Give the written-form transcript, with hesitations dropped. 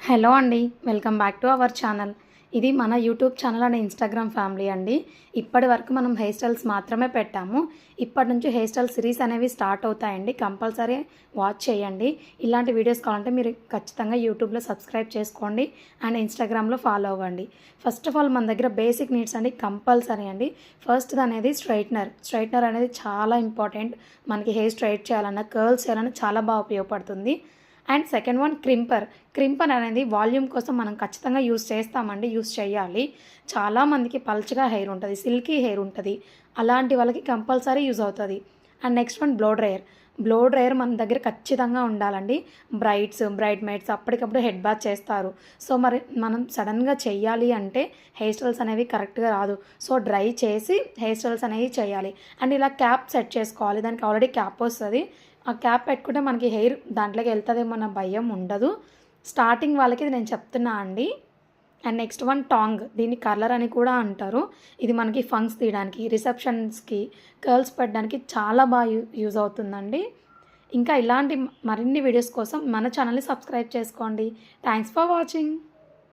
Hello అండి, welcome back to our channel. ఇది మన YouTube channel and Instagram family అండి. ఇప్పటి వరకు మనం హెయిర్ స్టైల్స్ మాత్రమే పెట్టాము. ఇప్పటి నుంచి హెయిర్ స్టైల్ సిరీస్ అనేవి స్టార్ట్ అవుతాయండి. కంపల్సరీ వాచ్ చేయండి. ఇలాంటి వీడియోస్ కావాలంటే మీరు ఖచ్చితంగా యూట్యూబ్లో సబ్స్క్రైబ్ చేసుకోండి అండ్ ఇన్స్టాగ్రామ్లో ఫాలో అవ్వండి. ఫస్ట్ ఆఫ్ ఆల్ మన దగ్గర బేసిక్ నీడ్స్ అండి కంపల్సరీ అండి. ఫస్ట్ది అనేది స్ట్రైట్నర్ అనేది చాలా ఇంపార్టెంట్. మనకి హెయిర్ స్ట్రైట్ చేయాలన్నా కర్ల్స్ చేయాలన్నా చాలా బాగా ఉపయోగపడుతుంది. అండ్ సెకండ్ వన్ క్రింపర్ అనేది వాల్యూమ్ కోసం మనం ఖచ్చితంగా యూస్ చేయాలి. చాలామందికి పల్చగా హెయిర్ ఉంటుంది, సిల్కీ హెయిర్ ఉంటుంది, అలాంటి వాళ్ళకి కంపల్సరీ యూజ్ అవుతుంది. And next one blow dryer మన దగ్గర ఖచ్చితంగా ఉండాలండి. బ్రైడ్ మేడ్స్ అప్పటికప్పుడు హెడ్ బాత్ చేస్తారు. సో మరి మనం సడన్గా చెయ్యాలి అంటే హెయిర్ స్టైల్స్ అనేవి కరెక్ట్గా రాదు. సో డ్రై చేసి హెయిర్ స్టైల్స్ అనేవి చేయాలి. అండ్ ఇలా క్యాప్ సెట్ చేసుకోవాలి. దానికి ఆల్రెడీ క్యాప్ వస్తుంది. ఆ క్యాప్ పెట్టుకుంటే మనకి హెయిర్ దాంట్లోకి వెళ్తుందేమో అన్న భయం ఉండదు. స్టార్టింగ్ వాళ్ళకి ఇది నేను చెప్తున్నా అండి. అండ్ నెక్స్ట్ వన్ టాంగ్, దీన్ని కర్లర్ అని కూడా అంటారు. ఇది మనకి ఫంక్స్ తీయడానికి, రిసెప్షన్స్కి, కర్ల్స్ పెట్టడానికి చాలా బాగా యూజ్ అవుతుందండి. ఇంకా ఇలాంటి మరిన్ని వీడియోస్ కోసం మన ఛానల్ని సబ్స్క్రైబ్ చేసుకోండి. Thanks for watching.